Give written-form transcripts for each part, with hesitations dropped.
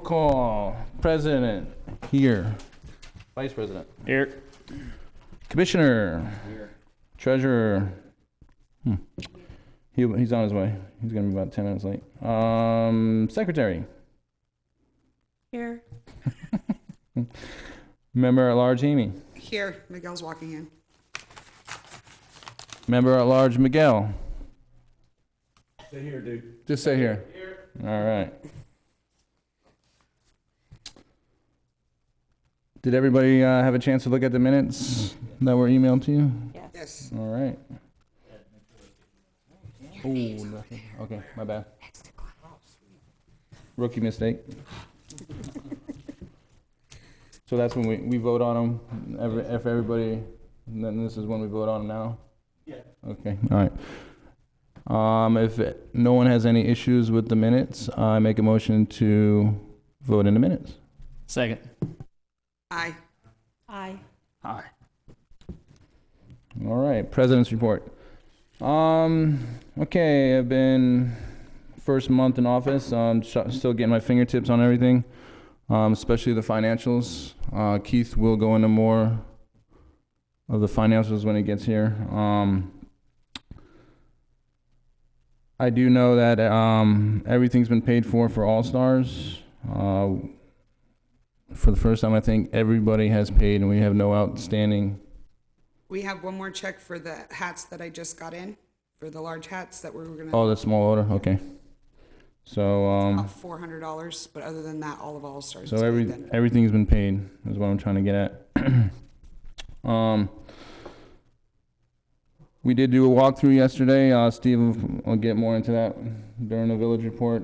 call. President, here. Vice President. Here. Commissioner. Here. Treasurer. He's on his way. He's going to be about 10 minutes late. Secretary. Here. Member at large, Amy. Here. Miguel's walking in. Member at large, Miguel. Stay here, dude. Just stay here. All right. Did everybody have a chance to look at the minutes that were emailed to you? Yes. All right. Oh, nothing. Okay, my bad. Rookie mistake. So that's when we vote on them. If everybody, then this is when we vote on them now? Yeah. Okay, all right. If no one has any issues with the minutes, I make a motion to vote in the minutes. Second. Aye. Aye. Aye. All right, President's report. Okay, I've been first month in office. Still getting my fingertips on everything, especially the financials. Keith will go into more of the financials when he gets here. I do know that everything's been paid for All-Stars. For the first time, I think everybody has paid, and we have no outstanding. We have one more check for the hats that I just got in, for the large hats that we were going to. Oh, the small order. Okay. So About $400, but other than that, all of All-Stars. so everything's been paid is what I'm trying to get at. We did do a walkthrough yesterday. Steve will get more into that during the village report.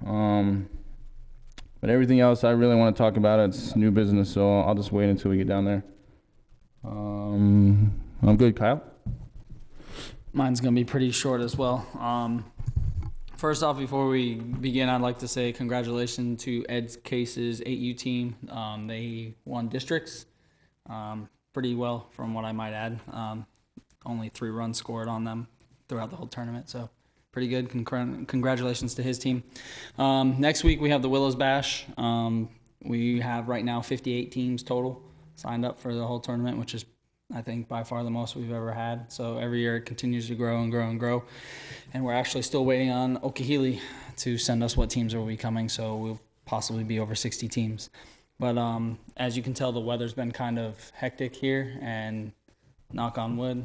But everything else I really want to talk about, it's new business, so I'll just wait until we get down there. I'm good, Kyle. Mine's going to be pretty short as well. First off, before we begin, I'd like to say congratulations to Ed Case's 8U team. They won districts pretty well, from what I might add. Only 3 runs scored on them throughout the whole tournament, so pretty good. Congratulations to his team. Next week, we have the Willows Bash. We have right now 58 teams total signed up for the whole tournament, which is, I think, by far the most we've ever had. So every year it continues to grow and grow and grow. And we're actually still waiting on Okehili to send us what teams will be coming, so we'll possibly be over 60 teams. But as you can tell, the weather's been kind of hectic here, and knock on wood,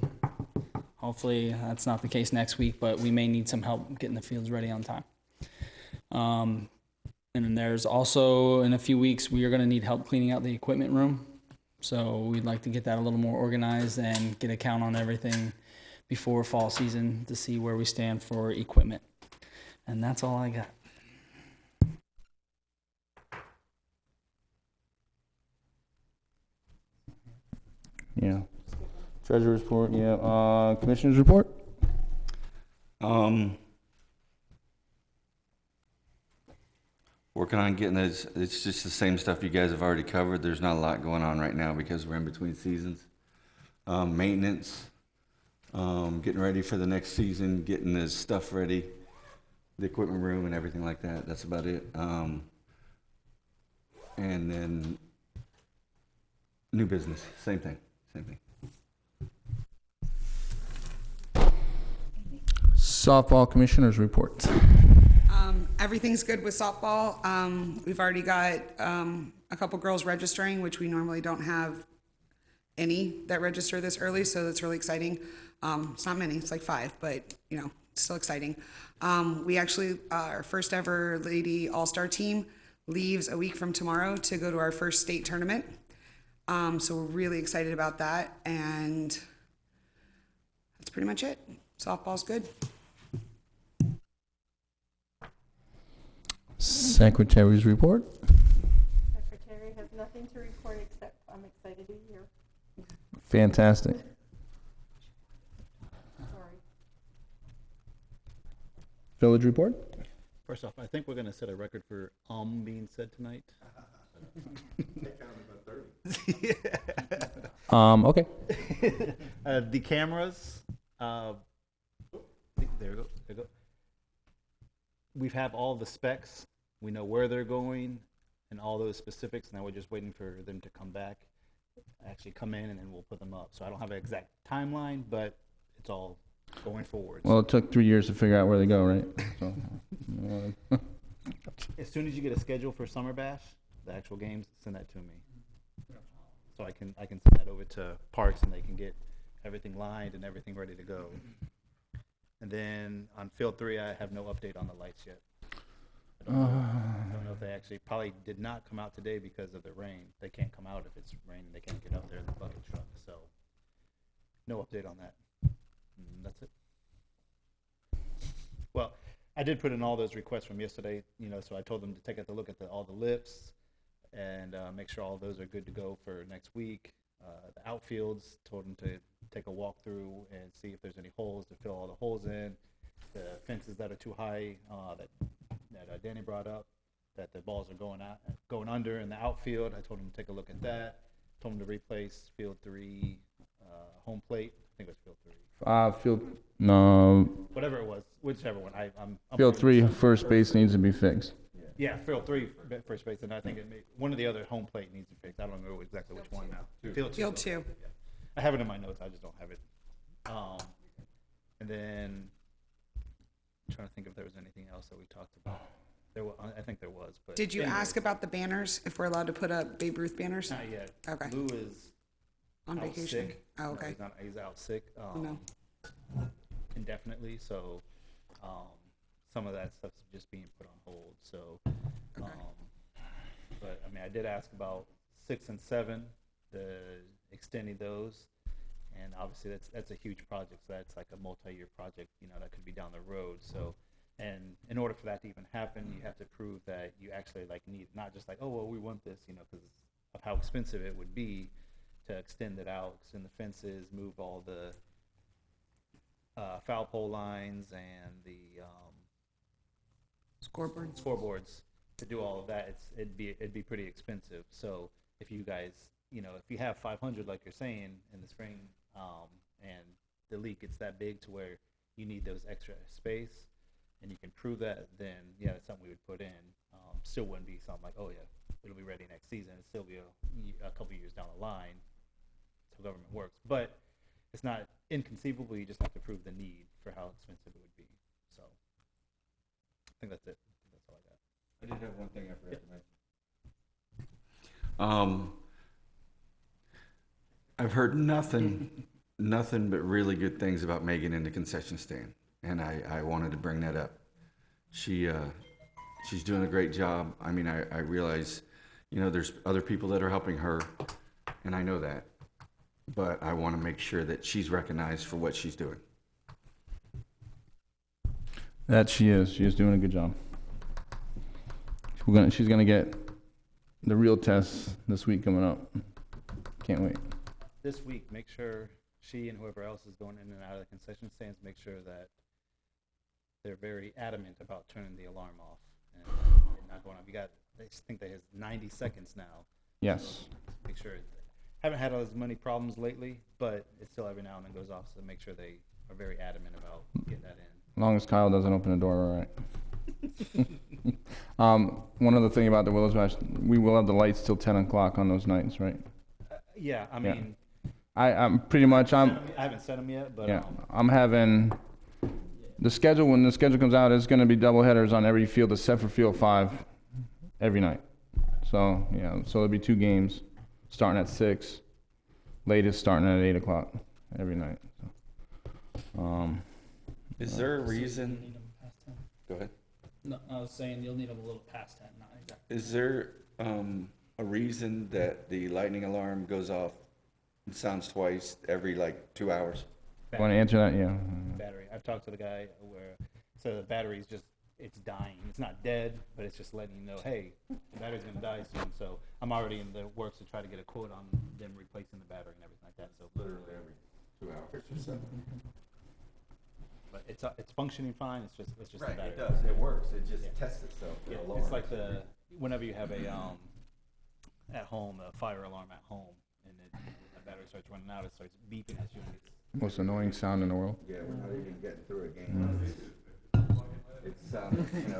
hopefully that's not the case next week, but we may need some help getting the fields ready on time. And then there's also, in a few weeks, we are going to need help cleaning out the equipment room. So we'd like to get that a little more organized and get a count on everything before fall season to see where we stand for equipment. And that's all I got. Yeah. Treasurer's report, yeah. Commissioner's report? Working on getting those. It's just the same stuff you guys have already covered. There's not a lot going on right now because we're in between seasons. Maintenance, getting ready for the next season, getting the stuff ready, the equipment room and everything like that. That's about it. And then new business, same thing. Softball Commissioner's report. Everything's good with softball. We've already got a couple girls registering, which we normally don't have any that register this early, so that's really exciting. It's not many, it's like 5, but it's still exciting. We actually, our first ever Lady All-Star team leaves a week from tomorrow to go to our first state tournament. So we're really excited about that, and that's pretty much it. Softball's good. Secretary's report. Secretary has nothing to report except I'm excited to be here. Fantastic. Sorry. Village report. First off, I think we're going to set a record for being said tonight. Okay. The cameras. There we go. We have all the specs. We know where they're going. and all those specifics. Now we're just waiting for them to come back, actually come in, and then we'll put them up. So I don't have an exact timeline, but it's all going forward. Well, it took 3 years to figure out where they go, right? So, As soon as you get a schedule for Summer Bash, the actual games, send that to me. So I can send that over to Parks, and they can get everything lined and everything ready to go. And then on Field 3, I have no update on the lights yet. I don't know if they actually probably did not come out today because of the rain. They can't come out if it's raining. They can't get out there in the bucket truck. So no update on that. That's it. Well, I did put in all those requests from yesterday, so I told them to take a look at all the lips and make sure all those are good to go for next week. The outfields, told them to take a walk through and see if there's any holes to fill all the holes in. The fences that are too high that Danny brought up, that the balls are going under in the outfield. I told him to take a look at that. Told him to replace Field 3 home plate. I think it was Field 3. Whatever it was, whichever one. I'm Field 3 first base needs to be fixed. Yeah, Field 3 first base, and I think one of the other home plate needs to be fixed. I don't remember exactly which one now. Field 2. I have it in my notes. I just don't have it. And then I'm trying to think if there was anything else that we talked about. I think there was. But Did you ask about the banners, if we're allowed to put up Babe Ruth banners? Not yet. Okay. Lou is On out vacation? sick. Oh, okay. No, he's out sick No. indefinitely. So some of that stuff's just being put on hold. So, but I mean, I did ask about 6 and 7, extending those, and obviously that's a huge project. So that's like a multi-year project, that could be down the road. So, and in order for that to even happen, you have to prove that you actually need, not just like, oh well, we want this, because of how expensive it would be to extend it out, extend the fences, move all the foul pole lines and the scoreboards to do all of that. It'd be pretty expensive. So if you guys, if you have 500 like you're saying in the spring, and the league gets that big to where you need those extra space, and you can prove that, then yeah, that's something we would put in. Still wouldn't be something like, oh yeah, it'll be ready next season. It'll still be a couple years down the line. That's how government works. But it's not inconceivable. You just have to prove the need for how expensive it would be. So I think that's it. That's all I got. I did have one thing I forgot to mention. I've heard nothing but really good things about Megan in the concession stand, and I wanted to bring that up. She's doing a great job. I mean, I realize, there's other people that are helping her, and I know that, but I want to make sure that she's recognized for what she's doing. That she is. She is doing a good job. She's gonna get the real test this week coming up. Can't wait. This week, make sure she and whoever else is going in and out of the concession stands, make sure that they're very adamant about turning the alarm off and not going off. They think they have 90 seconds now. Yes. So make sure. Haven't had as many problems lately, but it still every now and then goes off. So make sure they are very adamant about getting that in. As long as Kyle doesn't open the door, all right. One other thing about the Willows Bash, we will have the lights till 10 o'clock on those nights, right? Yeah, I mean, I'm pretty much, I haven't set them yet, but yeah, I'm having the schedule. When the schedule comes out, it's going to be double headers on every field except for Field 5 every night. So yeah, so there'll be 2 games starting at 6, latest starting at 8 o'clock every night. So, Is there a reason? Need them past 10. Go ahead. No, I was saying you'll need them a little past 10, not exactly. Is there a reason that the lightning alarm goes off and sounds twice every 2 hours? want to answer that? Yeah. battery. I've talked to the guy so the battery's it's dying. It's not dead, but it's just letting you know, hey, the battery's going to die soon. So I'm already in the works to try to get a quote on them replacing the battery and everything like that. So Literally every 2 hours or so. But it's functioning fine. It's just the battery. It does. It works. It just tests itself. Yeah, it's like whenever you have a fire alarm at home, and the battery starts running out, it starts beeping at you. Most annoying sound in the world. Yeah, we're not even getting through a game. It's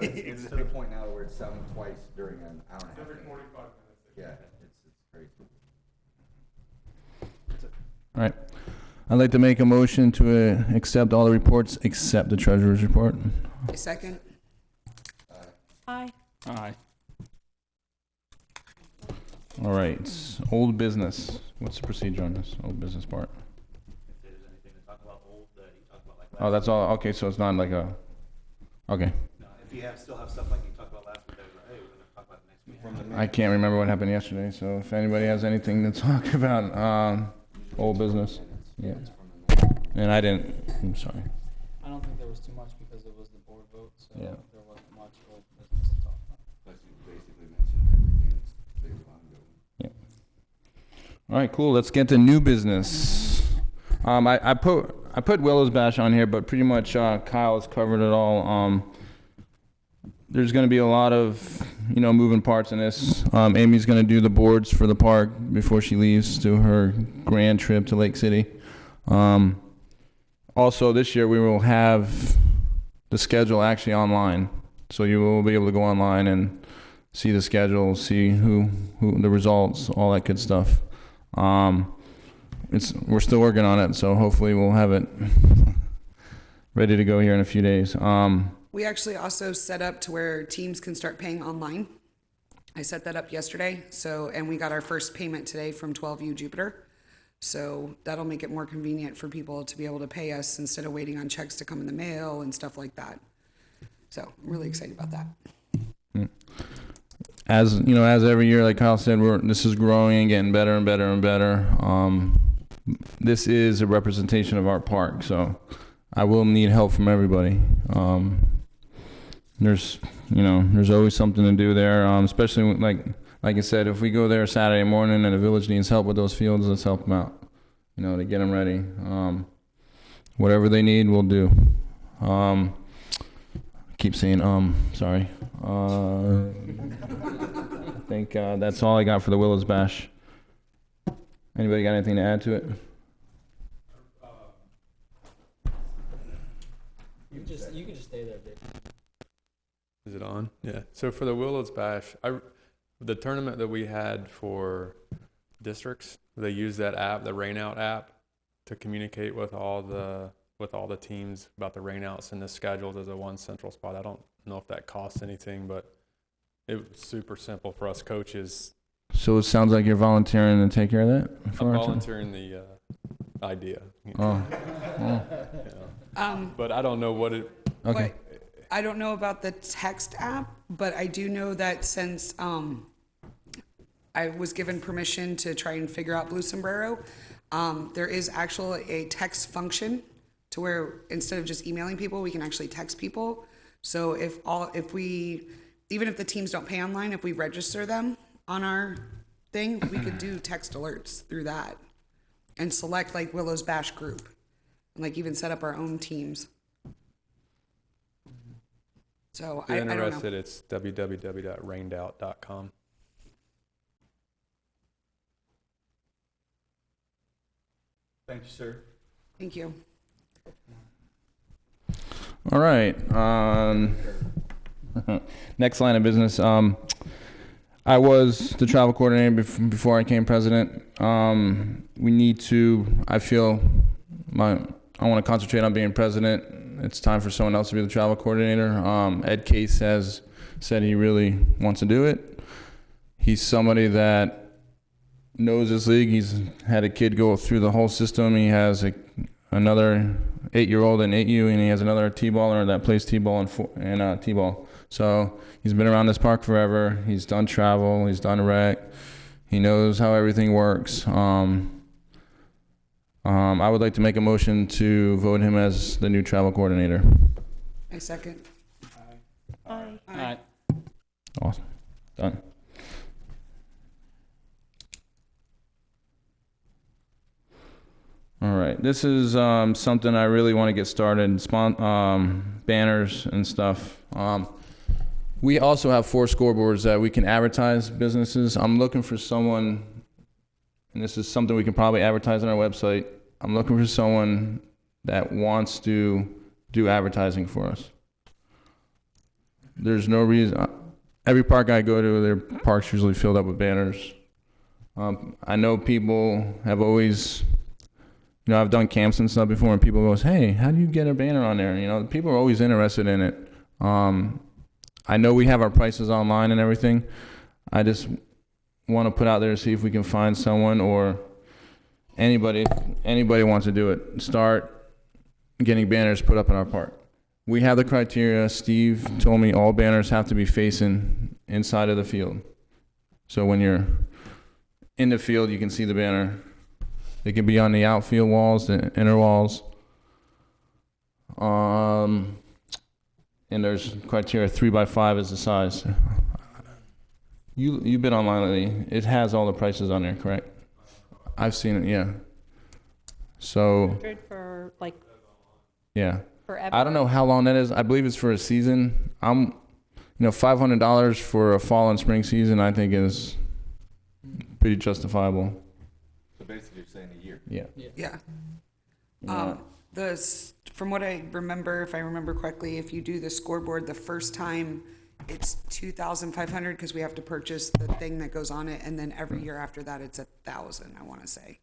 it's to the point now where it's sounding twice during an hour and a half. Every 45 minutes. Yeah, it's crazy. All right. I'd like to make a motion to accept all the reports except the treasurer's report. A second. Aye. Aye. All right. Old business. What's the procedure on this old business part? If there's anything to talk about old that you talk about like Oh, that's all. Okay, so it's not like a. Okay. No, if you still have stuff like you talked about last week, that was like, hey, we're gonna talk about it next week. I can't remember what happened yesterday, so if anybody has anything to talk about, old business. Yeah. And I didn't. I'm sorry. I don't think there was too much because it was the board vote, so Yeah. there wasn't much old business to talk about. Plus, you basically mentioned everything that's they were ongoing. All right, cool. Let's get to new business. I put Willow's Bash on here, but pretty much Kyle has covered it all. There's going to be a lot of moving parts in this. Amy's going to do the boards for the park before she leaves to her grand trip to Lake City. Also, this year we will have the schedule actually online, so you will be able to go online and see the schedule, see who the results, all that good stuff. We're still working on it, so hopefully we'll have it ready to go here in a few days. We actually also set up to where teams can start paying online. I set that up yesterday, and we got our first payment today from 12U Jupiter. So that'll make it more convenient for people to be able to pay us instead of waiting on checks to come in the mail and stuff like that. So I'm really excited about that. As every year, like Kyle said, this is growing and getting better and better and better. This is a representation of our park, so I will need help from everybody. There's always something to do there, especially like I said, if we go there Saturday morning and the village needs help with those fields, let's help them out, to get them ready. Whatever they need, we'll do. Keep saying, sorry. I think that's all I got for the Willows Bash. Anybody got anything to add to it? You can just stay there, Dave. Is it on? Yeah. So for the Willows Bash, the tournament that we had for districts, they use that app, the Rainout app, to communicate with all the teams about the rainouts and the schedules as a one central spot. I don't know if that costs anything, but it was super simple for us coaches. So it sounds like you're volunteering to take care of that? I'm volunteering the idea. But I don't know what it... Okay. I don't know about the text app, but I do know that since I was given permission to try and figure out Blue Sombrero, there is actually a text function to where instead of just emailing people, we can actually text people. So even if the teams don't pay online, if we register them on our thing, we could do text alerts through that and select like Willow's Bash group and like even set up our own teams. So If you're I don't know. interested, it's www.raindout.com. Thank you, sir. Thank you. All right. Next line of business. I was the travel coordinator before I became president. We need to, I feel, I want to concentrate on being president. It's time for someone else to be the travel coordinator. Ed Case has said he really wants to do it. He's somebody that knows this league. He's had a kid go through the whole system. He has another 8-year-old in 8U, and he has another T-baller that plays T-ball and T-ball. So he's been around this park forever. He's done travel. He's done rec. He knows how everything works. I would like to make a motion to vote him as the new travel coordinator. I second. Aye. All right. Awesome. Done. All right. This is something I really want to get started. Banners and stuff. We also have 4 scoreboards that we can advertise businesses. I'm looking for someone, and this is something we can probably advertise on our website. I'm looking for someone that wants to do advertising for us. there's no reason. Every park I go to, their park's usually filled up with banners. I know people have always, I've done camps and stuff before, and people goes, "Hey, how do you get a banner on there?" People are always interested in it. I know we have our prices online and everything. I just want to put out there to see if we can find someone or anybody wants to do it. Start getting banners put up in our park. We have the criteria. Steve told me all banners have to be facing inside of the field. So when you're in the field, you can see the banner. It can be on the outfield walls, the inner walls. And there's criteria 3x5 is the size. You've been online lately. It has all the prices on there, correct? I've seen it, yeah. So 100 for like yeah. forever. I don't know how long that is. I believe it's for a season. $500 for a fall and spring season, I think is pretty justifiable. So basically, you're saying a year. Yeah. Yeah. Yeah. From what I remember, if I remember correctly, if you do the scoreboard the first time, it's 2,500 because we have to purchase the thing that goes on it, and then every year after that, it's 1,000. I want to say,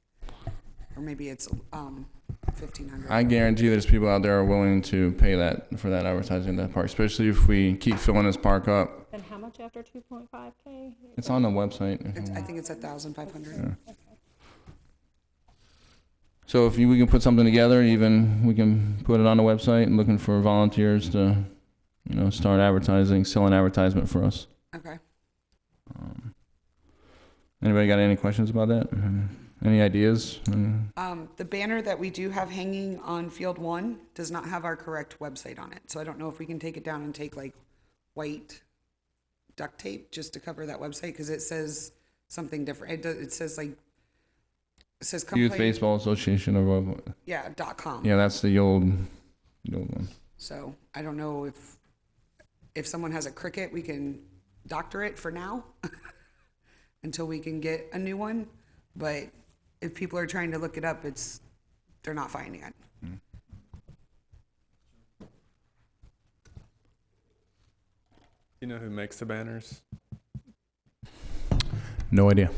or maybe it's 1,500. I guarantee there's people out there are willing to pay that for that advertising in that park, especially if we keep filling this park up. And how much after 2.5K? It's on the website. I think it's 1,500. Yeah. So if we can put something together, even we can put it on the website and looking for volunteers to, start advertising, sell an advertisement for us. Okay. Anybody got any questions about that? Any ideas? The banner that we do have hanging on Field 1 does not have our correct website on it. So I don't know if we can take it down and take like white duct tape just to cover that website because it says something different. It says like, it says come Youth play- Baseball Association or what? Yeah, .com. Yeah, that's the old one. So I don't know if someone has a Cricut, we can doctor it for now until we can get a new one. But if people are trying to look it up, they're not finding it. You know who makes the banners? No idea.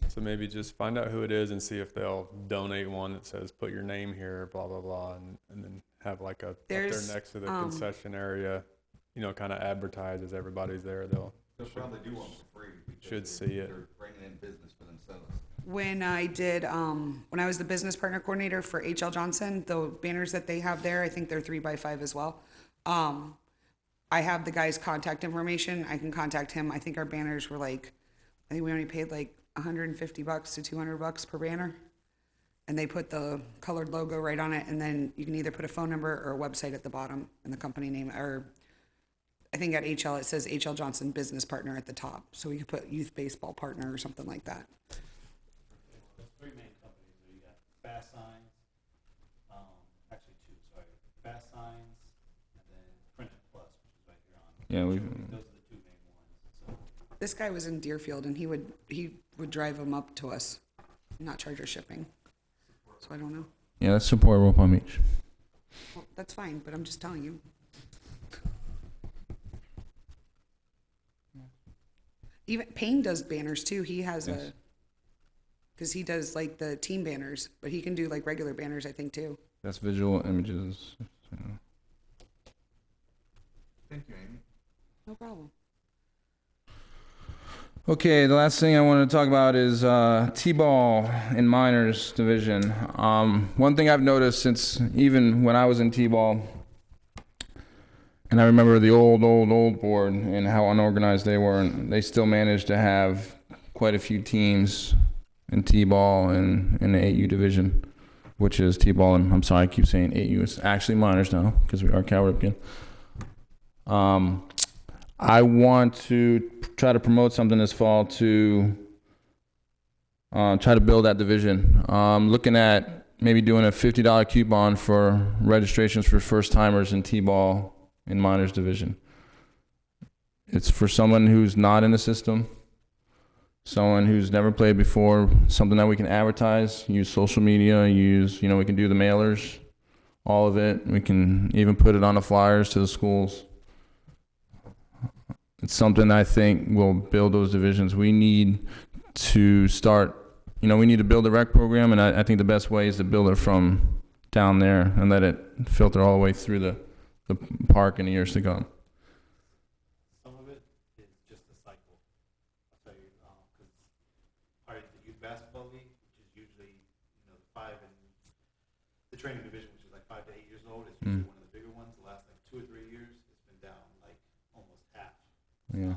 So maybe just find out who it is and see if they'll donate one that says put your name here, blah blah blah, and then have like up there next to the concession area, kind of advertise as everybody's there. They'll probably do one for free. Should see it. They're bringing in business for themselves. When I was the business partner coordinator for HL Johnson, the banners that they have there, I think they're 3x5 as well. I have the guy's contact information. I can contact him. I think our banners were I think we only paid like $150 to $200 per banner. And they put the colored logo right on it. And then you can either put a phone number or a website at the bottom and the company name. Or I think at HL, it says HL Johnson Business Partner at the top. So we could put Youth Baseball Partner or something like that. There's three main companies. You got Fast Signs, actually two, sorry. Fast Signs, and then Print It Plus, which is right here on. Yeah, Those are the two main ones. So This guy was in Deerfield and he would drive them up to us, not charge our shipping. So I don't know. Yeah, let's support Rope Palm Beach. Well, that's fine, but I'm just telling you. Even Payne does banners too. He has because he does like the team banners, but he can do like regular banners, I think too. That's visual images. Thank you, Amy. No problem. Okay, the last thing I want to talk about is T-ball in minors division. One thing I've noticed since even when I was in T-ball, and I remember the old board and how unorganized they were, and they still managed to have quite a few teams in T-ball and in the 8U division, which is T-ball, and I'm sorry I keep saying 8U. It's actually minors now because we are Cal Ripken. I want to try to promote something this fall to try to build that division. Looking at maybe doing a $50 coupon for registrations for first timers in T-ball in minors division. It's for someone who's not in the system, someone who's never played before, something that we can advertise, use social media, we can do the mailers, all of it. We can even put it on the flyers to the schools. it's something I think will build those divisions. We need to start, we need to build a rec program, and I think the best way is to build it from down there and let it filter all the way through the park in the years to come. Some of it is just a cycle. I'll tell you, because part of the youth basketball league, which is usually, the training division, which is like 5 to 8 years old, is usually one of the bigger ones. The last like 2 or 3 years, it's been down like almost half. Yeah.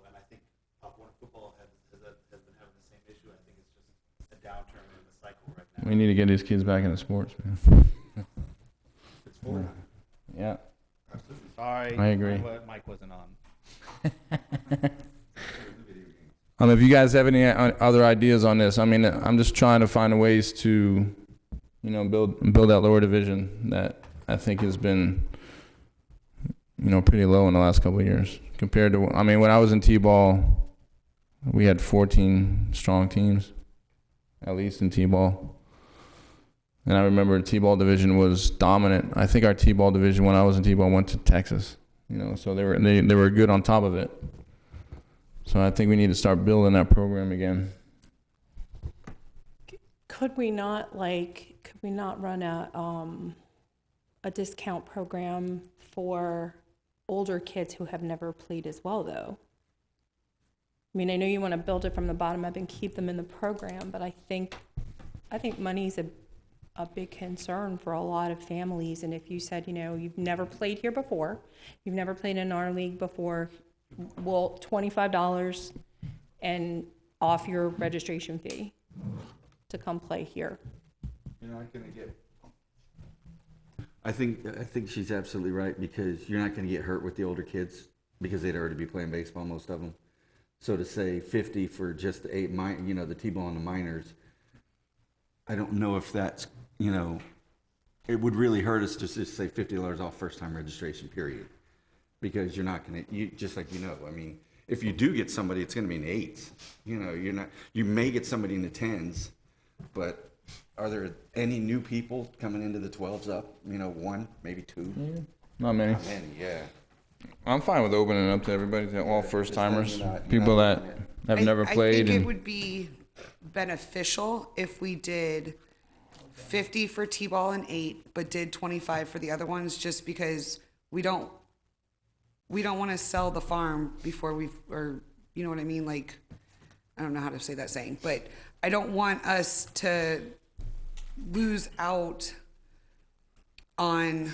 And I think Pop Warner football has been having the same issue. I think it's just a downturn in the cycle right now. We need to get these kids back into sports, man. It's forward. Yeah. Sorry, I agree. Mike wasn't on. If you guys have any other ideas on this, I'm just trying to find ways to, build that lower division that I think has been, pretty low in the last couple of years compared to, when I was in T-ball, we had 14 strong teams, at least in T-ball. And I remember the T-ball division was dominant. I think our T-ball division when I was in T-ball went to Texas, so they were good on top of it. So I think we need to start building that program again. Could we not run a discount program for older kids who have never played as well, though? I know you want to build it from the bottom up and keep them in the program, but I think money's a big concern for a lot of families. And if you said, you've never played here before, you've never played in our league before, well, $25 and off your registration fee to come play here. You're not going to get. I think she's absolutely right, because you're not going to get hurt with the older kids because they'd already be playing baseball, most of them. So to say 50 for just the the T-ball and the minors, I don't know if that's, it would really hurt us to just say $50 off first time registration, period. Because you're not going to, just like if you do get somebody, it's going to be in the 8s. You may get somebody in the 10s, but are there any new people coming into the 12s up? 1, maybe 2? Yeah. Not many. Not many, yeah. I'm fine with opening it up to everybody, to all first timers, people that have never played. I think it would be beneficial if we did 50 for T-ball and 8, but did 25 for the other ones, just because we don't want to sell the farm before you know what I mean? Like, I don't know how to say that saying, but I don't want us to lose out on,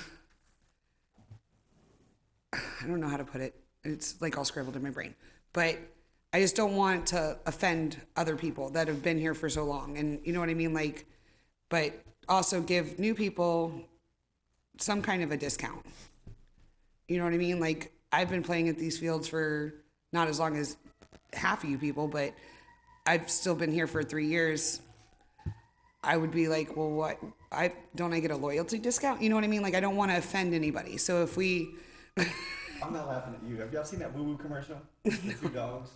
I don't know how to put it. It's like all scribbled in my brain, but I just don't want to offend other people that have been here for so long. And you know what I mean? Like, but also give new people some kind of a discount. You know what I mean? Like, I've been playing at these fields for not as long as half of you people, but I've still been here for 3 years. I would be like, well, what? Don't I get a loyalty discount? You know what I mean? Like, I don't want to offend anybody. So if we... I'm not laughing at you. Have y'all seen that woo-woo commercial? The 2 dogs?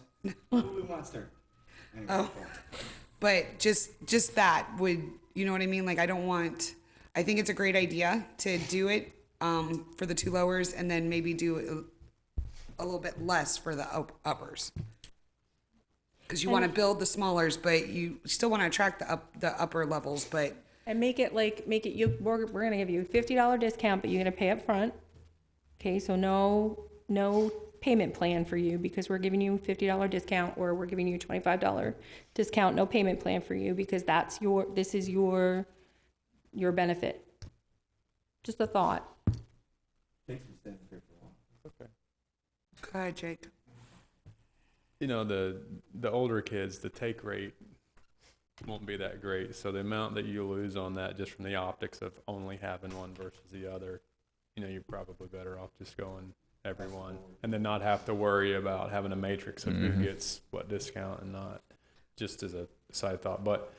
Woo-woo monster. Anyway, Oh. But just that would, you know what I mean? Like, I think it's a great idea to do it for the 2 lowers, and then maybe do a little bit less for the uppers. Because you want to build the smallers, but you still want to attract the upper levels. But And make it we're going to give you a $50 discount, but you're going to pay up front. Okay, so no payment plan for you, because we're giving you a $50 discount, or we're giving you a $25 discount, no payment plan for you, because this is your benefit. Just a thought. Jake's been standing here for a while. Okay. go ahead, Jake. The older kids, the take rate won't be that great. So the amount that you lose on that, just from the optics of only having one versus the other, you're probably better off just going everyone, and then not have to worry about having a matrix of who gets what discount and not, just as a side thought. But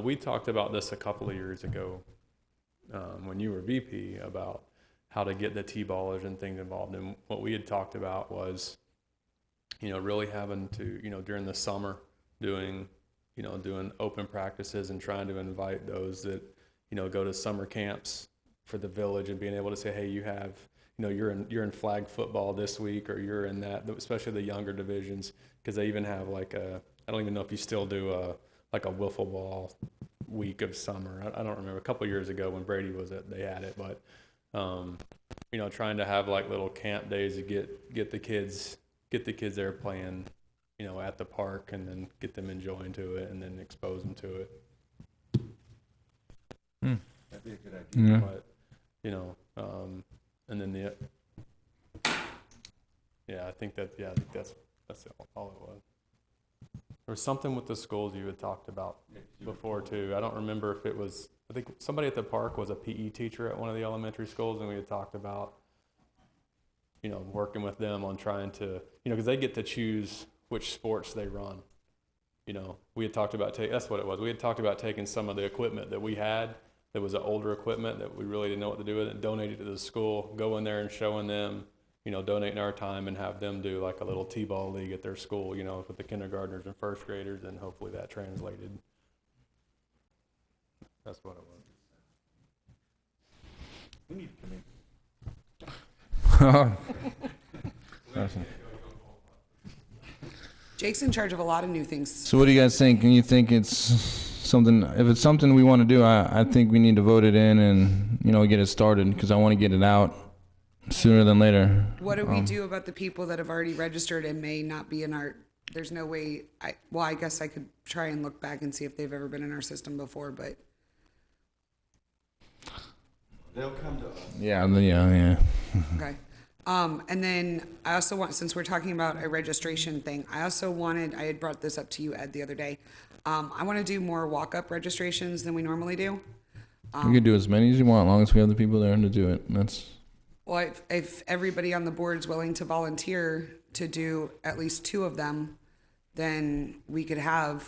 we talked about this a couple of years ago when you were VP, about how to get the T-ballers and things involved. And what we had talked about was, really having to, during the summer, doing open practices and trying to invite those that, go to summer camps for the village, and being able to say, hey, you have, you're in flag football this week, or you're in that, especially the younger divisions, because they even have like I don't even know if you still do like a wiffle ball week of summer. I don't remember, a couple of years ago when Brady was they had it, but trying to have like little camp days to get the kids there playing, at the park, and then get them enjoying to it, and then expose them to it. That'd be a good idea. Yeah. But and then I think that's all it was. There was something with the schools you had talked about before too. I don't remember if it was, I think somebody at the park was a PE teacher at one of the elementary schools, and we had talked about, working with them on trying to, because they get to choose which sports they run. We had talked about that's what it was. We had talked about taking some of the equipment that we had, that was an older equipment that we really didn't know what to do with it, and donate it to the school, go in there and showing them, donating our time, and have them do like a little T-ball league at their school, with the kindergartners and first graders, and hopefully that translated. That's what it was. We need to come in. Awesome. Jake's in charge of a lot of new things. So what do you guys think? Can you think it's something, if it's something we want to do, I think we need to vote it in and, get it started, because I want to get it out sooner than later. What do we do about the people that have already registered and may not be in our, there's no way, I guess I could try and look back and see if they've ever been in our system before, but. They'll come to us. Yeah. Okay. And then I also want, since we're talking about a registration thing, I had brought this up to you, Ed, the other day. I want to do more walk-up registrations than we normally do. We can do as many as you want, as long as we have the people there to do it. Well, if everybody on the board is willing to volunteer to do at least 2 of them, then we could have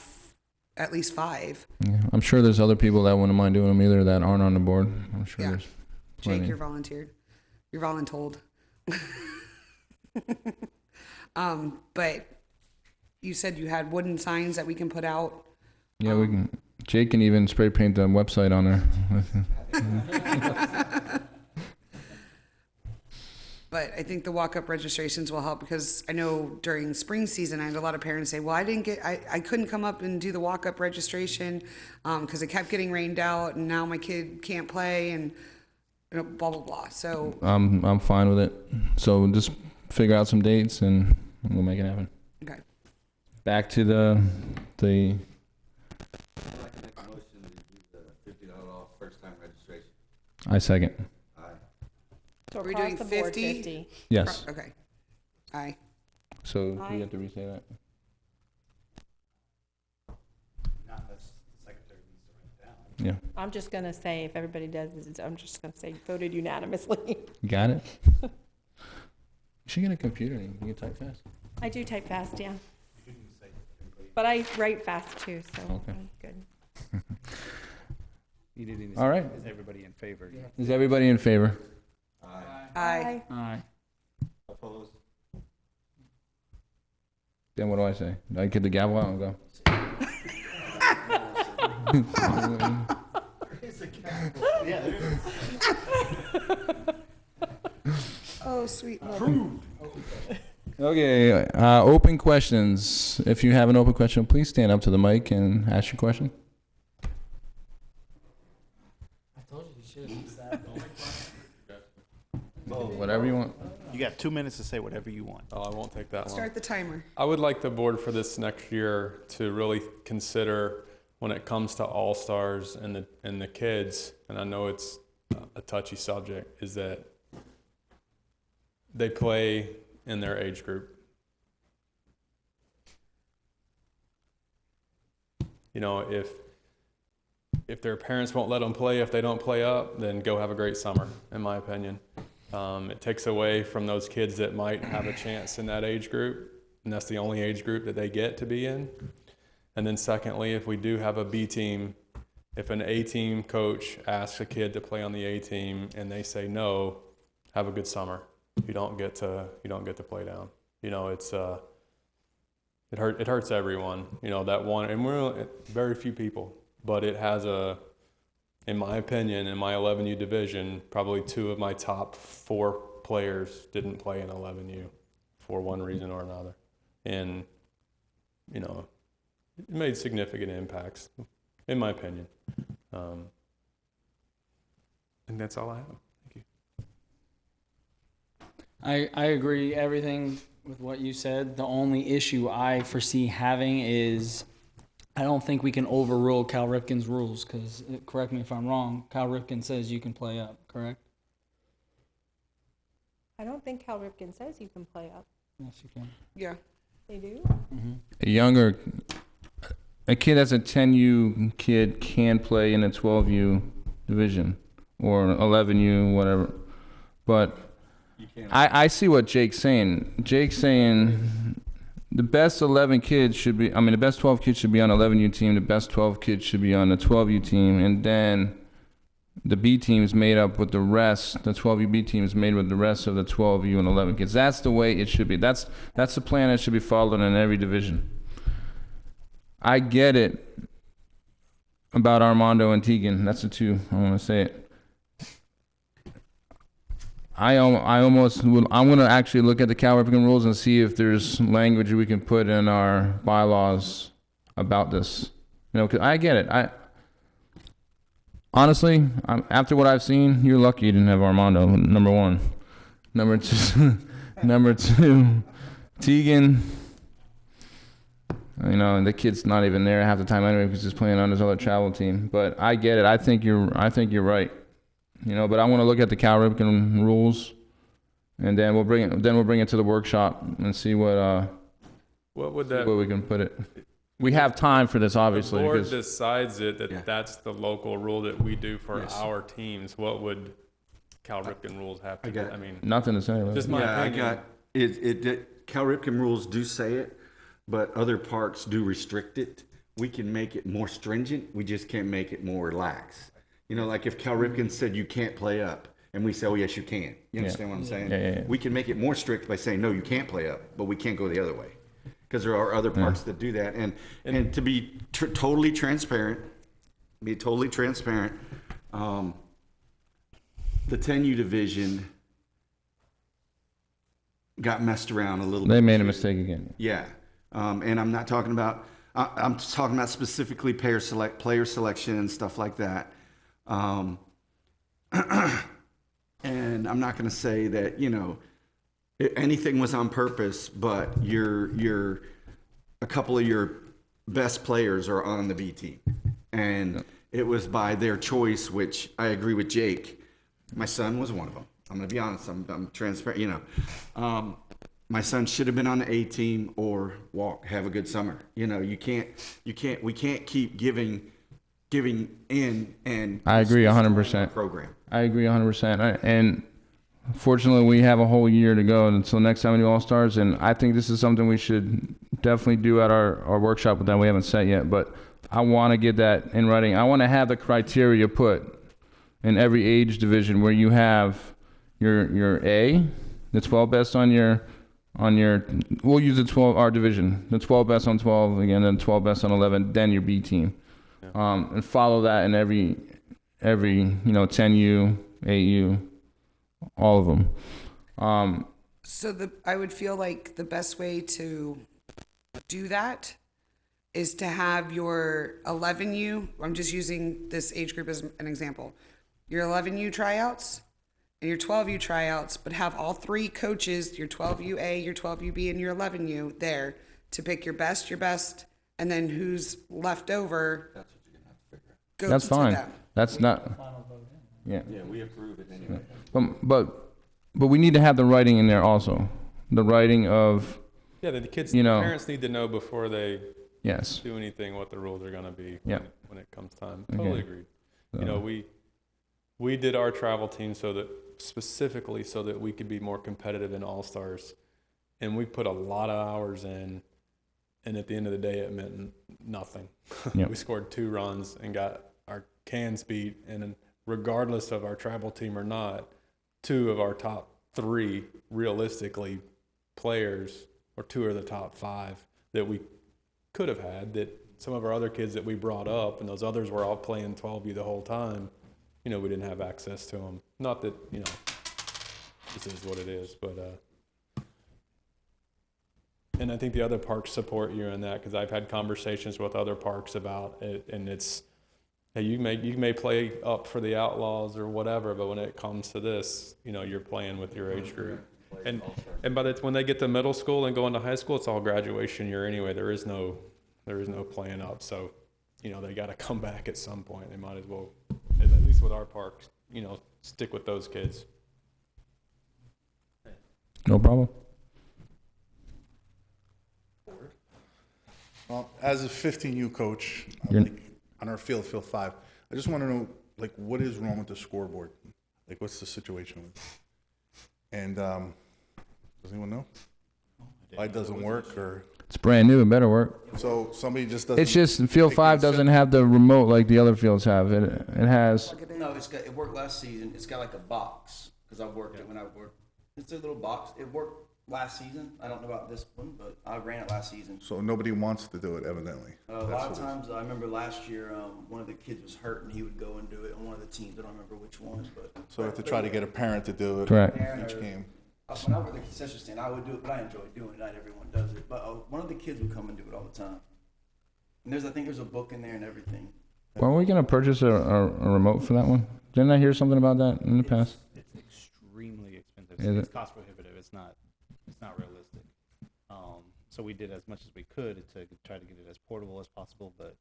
at least 5. Yeah, I'm sure there's other people that wouldn't mind doing them either that aren't on the board. I'm sure Yeah. there's Jake, plenty. you're volunteered. You're voluntold. But you said you had wooden signs that we can put out. Yeah, we can. Jake can even spray paint the website on there. But I think the walk-up registrations will help, because I know during spring season I had a lot of parents say, well, I couldn't come up and do the walk-up registration because it kept getting rained out, and now my kid can't play, and blah blah blah. So I'm fine with it. So just figure out some dates and we'll make it happen. okay. Back to the I'd like to make a motion to do the $50 off first-time registration. I second. Aye. So We're across doing the board, 50? 50. Yes. Okay. Aye. So Aye. we have to re-say that. Not unless the secretary needs to write it down. Yeah. I'm just going to say, if everybody does this, I'm just going to say voted unanimously. Got it. You should get a computer and you can type fast. I do type fast, yeah. You can say everybody. But I write fast too, so Okay. I'm good. You didn't All right. Is everybody in favor? Is everybody in favor? Aye. Aye. Aye. Opposed? Then what do I say? I get the gavel out and go. Yeah, there is. Oh, sweet. Okay, open questions. If you have an open question, please stand up to the mic and ask your question. I told you you should have used that. Whatever you want. You got 2 minutes to say whatever you want. Oh, I won't take that long. Start the timer. I would like the board for this next year to really consider, when it comes to all-stars and the kids, and I know it's a touchy subject, is that they play in their age group. If their parents won't let them play, if they don't play up, then go have a great summer, in my opinion. It takes away from those kids that might have a chance in that age group, and that's the only age group that they get to be in. And then secondly, if we do have a B team, if an A team coach asks a kid to play on the A team and they say no, have a good summer. You don't get to play down. It hurts everyone. That one, and we're very few people, but it has in my opinion, in my 11U division, probably 2 of my top 4 players didn't play in 11U for one reason or another. And, you know, it made significant impacts, in my opinion. And that's all I have. Thank you. I agree everything with what you said. The only issue I foresee having is I don't think we can overrule Cal Ripken's rules because, correct me if I'm wrong, Cal Ripken says you can play up, correct? I don't think Cal Ripken says you can play up. Yes, you can. Yeah. They do? A kid that's a 10U kid can play in a 12U division or 11U, whatever. But I see what Jake's saying. Jake's saying the best 11 kids should be, the best 12 kids should be on 11U team. The best 12 kids should be on the 12U team. And then the B team is made up with the rest. The 12U B team is made with the rest of the 12U and 11 kids. That's the way it should be. That's the plan that should be followed in every division. I get it about Armando and Tegan. That's the two. I want to say it. I'm going to actually look at the Cal Ripken rules and see if there's language we can put in our bylaws about this. You know, 'cause I get it. Honestly, after what I've seen, you're lucky you didn't have Armando, number one. Number two, Tegan, you know, and the kid's not even there half the time anyway because he's playing on his other travel team. But I get it. I think you're right. You know, but I want to look at the Cal Ripken rules, and then we'll bring it to the workshop and see what we can put it. We have time for this, obviously. The board decides that's the local rule that we do for our teams. What would Cal Ripken rules have to do? I mean, nothing to say. Right? Just my opinion. I got it. Cal Ripken rules do say it, but other parks do restrict it. We can make it more stringent. We just can't make it more lax. You know, like if Cal Ripken said you can't play up, and we say, oh, yes, you can. You understand what I'm saying? Yeah. We can make it more strict by saying, no, you can't play up, but we can't go the other way. Because there are other parks that do that. And to be totally transparent, the 10U division got messed around a little bit. They made a mistake again. Yeah. And I'm not talking about, I'm talking about specifically player selection and stuff like that. And I'm not going to say that, you know, anything was on purpose, but a couple of your best players are on the B team. And it was by their choice, which I agree with Jake. My son was one of them. I'm going to be honest. I'm transparent, you know. My son should have been on the A team or have a good summer. You know, we can't keep giving in and I agree 100%. Program. I agree 100%. And fortunately, we have a whole year to go until next time we do All-Stars, and I think this is something we should definitely do at our workshop that we haven't set yet, but I want to get that in writing. I want to have the criteria put in every age division where you have your A, the 12 best on your we'll use the 12 our division, the 12 best on 12 again, then 12 best on 11, then your B team. And follow that in every 10U, 8U, all of them. I would feel like the best way to do that is to have your 11U, I'm just using this age group as an example, your 11U tryouts and your 12U tryouts, but have all three coaches, your 12UA, your 12UB, and your 11U there to pick your best, and then who's left over. That's what you're going to have to figure out. That's fine. That's not. Yeah, we approve it anyway. But we need to have the writing in there also. The writing of. Yeah, the kids, parents need to know before they do anything what the rules are going to be when it comes time. Totally agreed. So. You know, we did our travel team specifically so that we could be more competitive in All-Stars. And we put a lot of hours in, and at the end of the day, it meant nothing. Yep. We scored 2 runs and got our cans beat, and regardless of our travel team or not, 2 of our top 3 realistically players, or 2 of the top 5 that we could have had, that some of our other kids that we brought up, and those others were all playing 12U the whole time, we didn't have access to them. Not that, this is what it is. But and I think the other parks support you in that, because I've had conversations with other parks about it, and it's, hey, you may play up for the Outlaws or whatever, but when it comes to this, you're playing with your age group. And when they get to middle school and go into high school, it's all graduation year anyway. There is no playing up. So, they got to come back at some point. They might as well, at least with our park, stick with those kids. No problem. Well, as a 15U coach, on our field 5, I just want to know, what is wrong with the scoreboard? What's the situation with it? And does anyone know why it doesn't work? Or It's brand new. It better work. so somebody just doesn't. It's just Field 5 doesn't have the remote like the other fields have. It has. No, it worked last season. It's got like a box, because I've worked it when I worked. It's a little box. It worked last season. I don't know about this one, but I ran it last season. So nobody wants to do it, evidently. A lot of times, I remember last year, one of the kids was hurt and he would go and do it on one of the teams. I don't remember which one, but. So we have to try to get a parent to do it. Correct. Each game. When I worked at the concession stand, I would do it, but I enjoy doing it. Not everyone does it, but one of the kids would come and do it all the time. And I think there's a book in there and everything. Well, are we going to purchase a remote for that one? Didn't I hear something about that in the past? It's extremely expensive. Is It's it? cost prohibitive. It's not realistic. So we did as much as we could to try to get it as portable as possible, but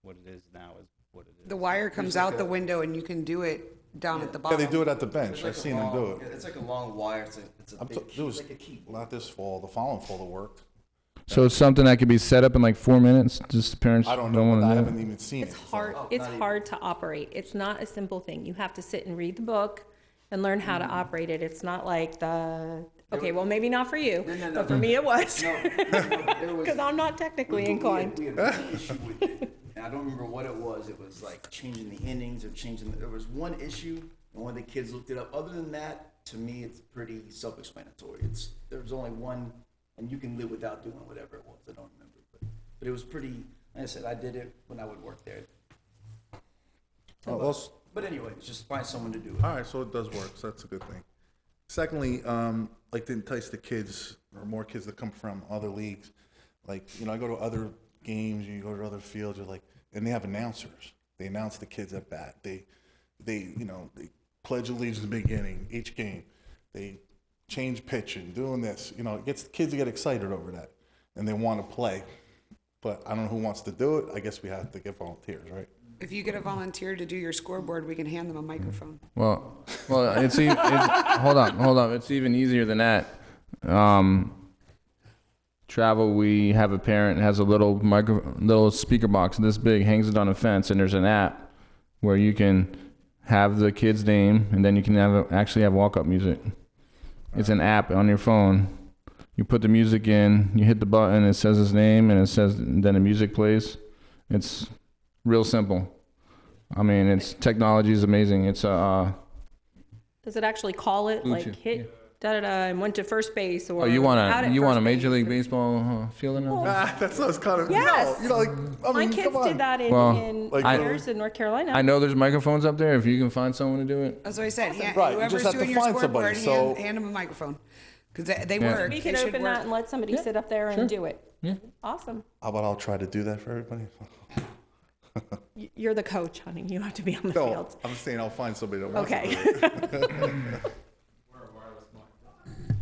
what it is now is what it is. The wire comes out the window and you can do it down at the Yeah, bottom. they do it at the bench. I've seen them do it. It's like a long wire. It's a big It was like a keyboard. not this fall. The following fall it worked. So it's something that could be set up in like 4 minutes. Just parents I don't know. want I to do haven't it. even seen It's it. hard. Oh, It's not even. hard to operate. It's not a simple thing. You have to sit and read the book and learn how to operate it. It's not like well, maybe not for you, No. but for me it was. There was- Because I'm not technically inclined. We had one issue with it, and I don't remember what it was. It was like changing the innings or there was one issue, and one of the kids looked it up. Other than that, to me, it's pretty self-explanatory. There's only one, and you can live without doing whatever it was. I don't remember, but it was pretty. Like I said, I did it when I would work there. Oh, well, But anyway, just find someone to do it. all right, so it does work. So that's a good thing. Secondly, to entice the kids or more kids that come from other leagues, I go to other games, you go to other fields, and they have announcers. They announce the kids at bat. They pledge allegiance at the beginning, each game. They change pitching, doing this. It gets the kids to get excited over that, and they want to play. But I don't know who wants to do it. I guess we have to get volunteers, right? If you get a volunteer to do your scoreboard, we can hand them a microphone. Well, hold on. It's even easier than that. Travel, we have a parent has a little speaker box this big, hangs it on a fence, and there's an app where you can have the kid's name, and then you can actually have walk-up music. It's an app on your phone. You put the music in, you hit the button, it says his name, and then the music plays. It's real simple. I mean, technology is amazing. It's Does it actually call it Bluetooth, hit da-da-da and went to first base or you want out at a first Major base? League Baseball feeling? That sounds kind of Yes. My kids come on. did that Well, in I- years in North Carolina. I know there's microphones up there. If you can find someone to do it. That's what I said. Right, you Whoever's just have to doing your find somebody, scoreboard, so- hand them a microphone. Because they Yeah. work. We They can should open work. that and let somebody sit up there and do it. Yeah. Awesome. How about I'll try to do that for everybody? You're the coach, honey. You have to be on the No, field. I'm saying I'll find somebody that wants Okay. to do it.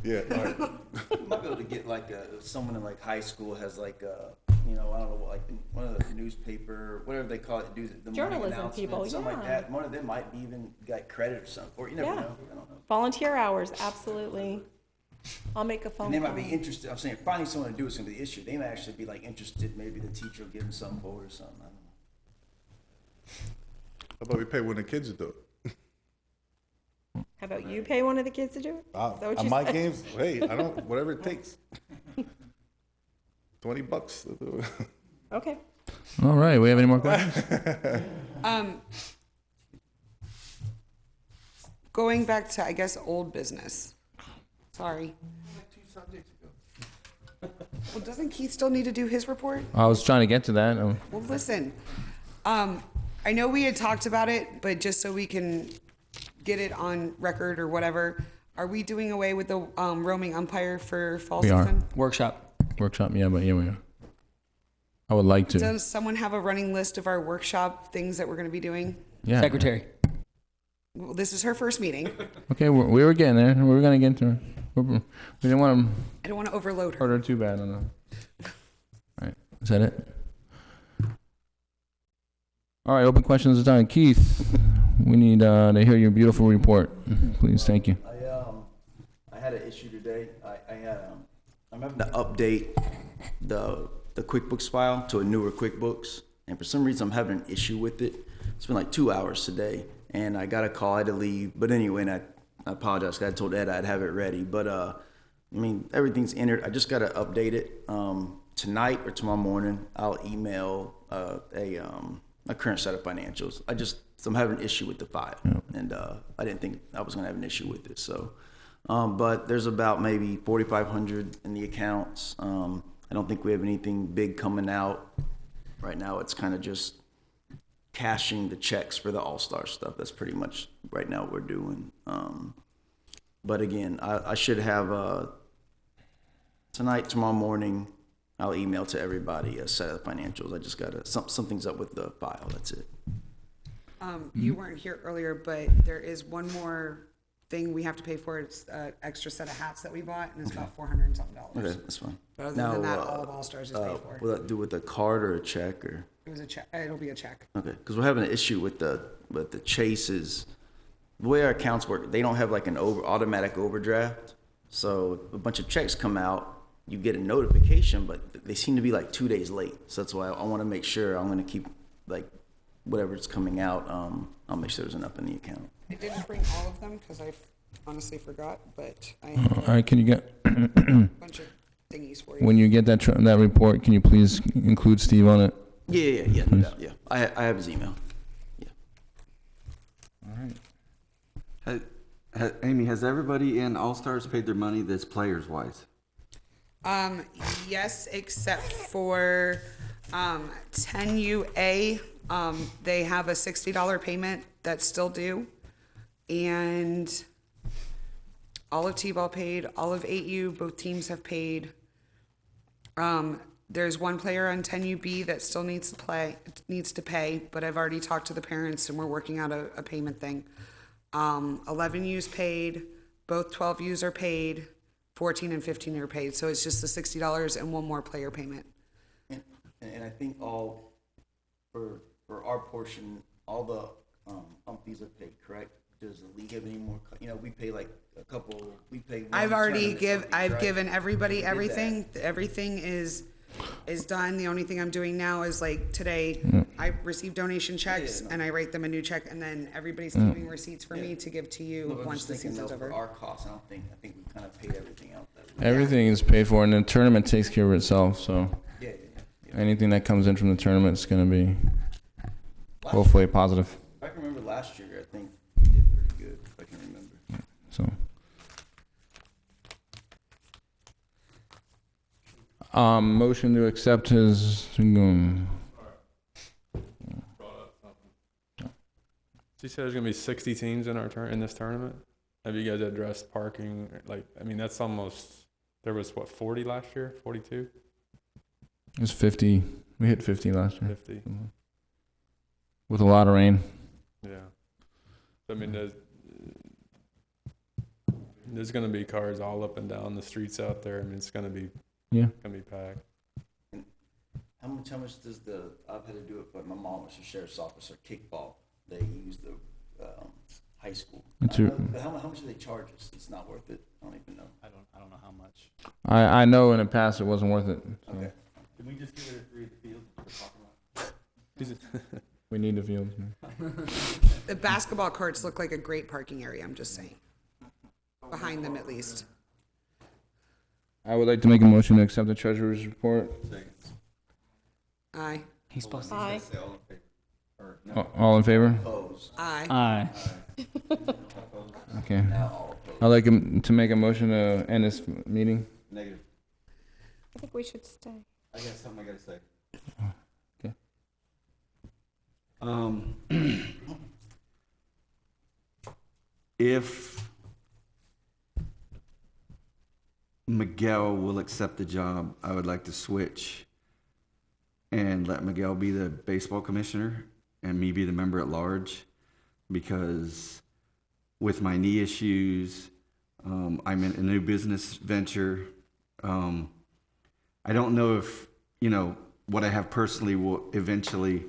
Yeah, all right. You might be able to get someone in high school has I don't know, one of the newspaper, whatever they call it, do the morning Journalism announcements, people, something like yeah. that. One of them might be even got credit or something, or you never Yeah. know. I don't know. Volunteer hours, absolutely. I'll make a phone And they call. might be interested. I'm saying finding someone to do is going to be the issue. They might actually be interested. Maybe the teacher will give them some quote or something. I don't know. How about we pay one of the kids to do it? How about you pay one of the kids to do it? Is that what On you my said? games, hey, I don't, whatever it takes. $20 to do it. Okay. All right. We have any more questions? Going back to, I guess, old business. Sorry. Well, doesn't Keith still need to do his report? I was trying to get to that. Well, listen. I know we had talked about it, but just so we can get it on record or whatever, Are we doing away with the roaming umpire for fall We are. season? Workshop. Workshop, yeah, we are. I would like to. Does someone have a running list of our workshop things that we're going to be doing? Yeah. Secretary. Well, this is her first meeting. Okay, we were getting there. We were going to get to it. We didn't want I don't want to overload to her. hurt her too bad on that. All right, is that it? All right, open questions is done. Keith, we need to hear your beautiful report. Please, thank you. I had an issue today. I'm having to update the QuickBooks file to a newer QuickBooks, and for some reason I'm having an issue with it. It's been like 2 hours today, and I got a call. I had to leave, but anyway, and I apologize. 'Cause I told Ed I'd have it ready, but I mean everything's entered. I just got to update it tonight or tomorrow morning. I'll email a current set of financials. I'm having an issue with the file, and I didn't think I was gonna have an issue with it. So, but there's about maybe 4,500 in the accounts. I don't think we have anything big coming out right now. It's kind of just cashing the checks for the All-Star stuff. That's pretty much right now what we're doing. But again, I should have tonight, tomorrow morning. I'll email to everybody a set of financials. I just gotta something's up with the file. That's it. You weren't here earlier, but there is one more thing we have to pay for. It's an extra set of hats that we bought, and it's about $400 and something. Okay, that's fine. But other than that, all of All Stars is paid for. Will that do with a card or a check or? It was a check. It'll be a check. Okay, because we're having an issue with the chases. The way our accounts work, they don't have like an automatic overdraft. So a bunch of checks come out, you get a notification, but they seem to be like 2 days late. So that's why I want to make sure I'm going to keep like whatever's coming out. I'll make sure there's enough in the account. I didn't bring all of them because I honestly forgot, but I All have right, can you get a bunch of thingies for you. when you get that report? Can you please include Steve on it? Yeah, no doubt. Yeah, I have his email. Yeah. All right. Amy, has everybody in All Stars paid their money that's players wise? Yes, except for 10UA. They have a $60 payment that's still due. And all of TBall paid, all of 8U, both teams have paid. There's one player on 10UB that still needs to pay, but I've already talked to the parents and we're working out a payment thing. 11U's paid, both 12U's are paid, 14 and 15 are paid. So it's just the $60 and one more player payment. And I think all for our portion, all the umpies are paid, correct? Does the league have any more? We pay like a couple. We pay. I've given everybody everything. Everything is done. The only thing I'm doing now is like today, I receive donation checks and I write them a new check, and then everybody's keeping receipts for me to give to you once the season's over. For our costs, I think we kind of paid everything out. Everything is paid for, and the tournament takes care of itself. So Yeah. anything that comes in from the tournament is going to be hopefully positive. If I can remember last year, I think we did pretty good. If I can remember. So, motion to accept his. She said there's gonna be 60 teams in in this tournament. Have you guys addressed parking? That's almost. There was 40 last year, 42, It was 50. We hit 50 last year 50. with a lot of rain. Yeah. There's gonna be cars all up and down the streets out there. It's gonna be packed. How much does I've had to do it, but my mom was a sheriff's officer, kickball. They use the high school. How much do they charge us? It's not worth it. I don't even know. I don't know how much. I know in the past it wasn't worth it. So. Okay. Did we just give it a 3 at the field? We're talking about? We need the field. The basketball courts look like a great parking area. I'm just saying, behind them at least. I would like to make a motion to accept the treasurer's report. Aye. He's supposed to. Aye. All in favor? Opposed. Aye. Aye. Okay. Now all opposed. I'd like to make a motion to end this meeting. Negative. I think we should stay. I got something I gotta say. Okay. If Miguel will accept the job, I would like to switch and let Miguel be the baseball commissioner and me be the member at large, because with my knee issues, I'm in a new business venture. I don't know if, what I have personally will eventually,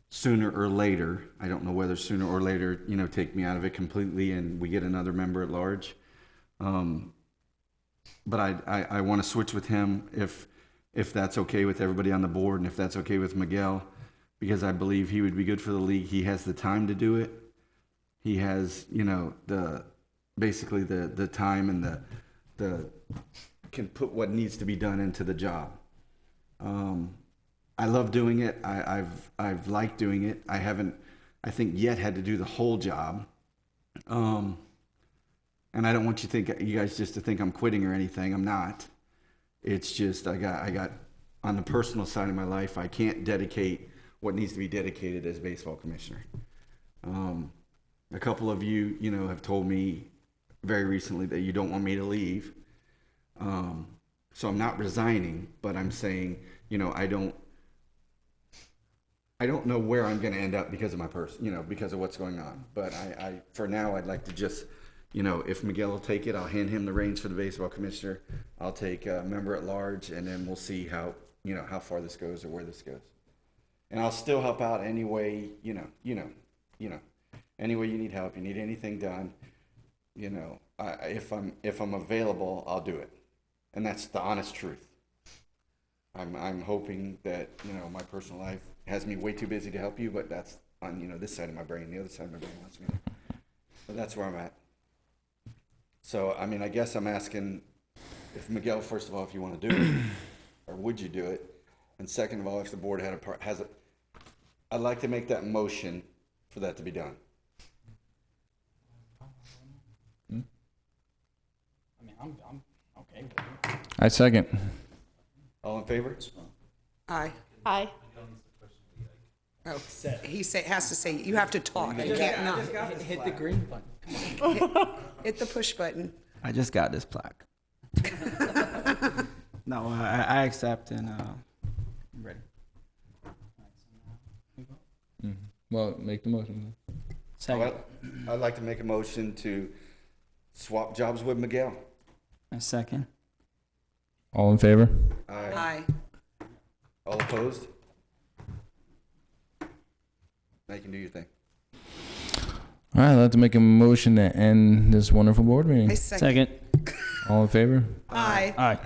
sooner or later, I don't know whether sooner or later, take me out of it completely and we get another member at large. But I want to switch with him if that's okay with everybody on the board and if that's okay with Miguel, because I believe he would be good for the league. He has the time to do it. He has, basically the time and the can put what needs to be done into the job. I love doing it. I've liked doing it. I haven't, I think, yet had to do the whole job. And I don't want you guys just to think I'm quitting or anything. I'm not. It's just I got on the personal side of my life, I can't dedicate what needs to be dedicated as baseball commissioner. A couple of you, have told me very recently that you don't want me to leave. So I'm not resigning, but I'm saying, I don't know where I'm going to end up because of my because of what's going on. But I for now, I'd like to just, if Miguel will take it, I'll hand him the reins for the baseball commissioner. I'll take a member at large, and then we'll see how far this goes or where this goes. And I'll still help out any way, any way you need help, you need anything done, if I'm available, I'll do it. And that's the honest truth. I'm hoping that, my personal life has me way too busy to help you, but that's on, this side of my brain. The other side of my brain wants me to. But that's where I'm at. So, I guess I'm asking if Miguel, first of all, if you want to do it, or would you do it? And second of all, if the board has it, I'd like to make that motion for that to be done. I'm okay with it. I second. All in favor? Aye. Aye. Oh, has to say, you have to talk. You can't not. Hit the green button. Hit the push button. I just got this plaque. No, I accept and I'm ready. Well, make the motion. Second. I'd like to make a motion to swap jobs with Miguel. A second. All in favor? Aye. All opposed? Now you can do your thing. All right, I'd like to make a motion to end this wonderful board meeting. I second. Second. All in favor? Aye. Aye.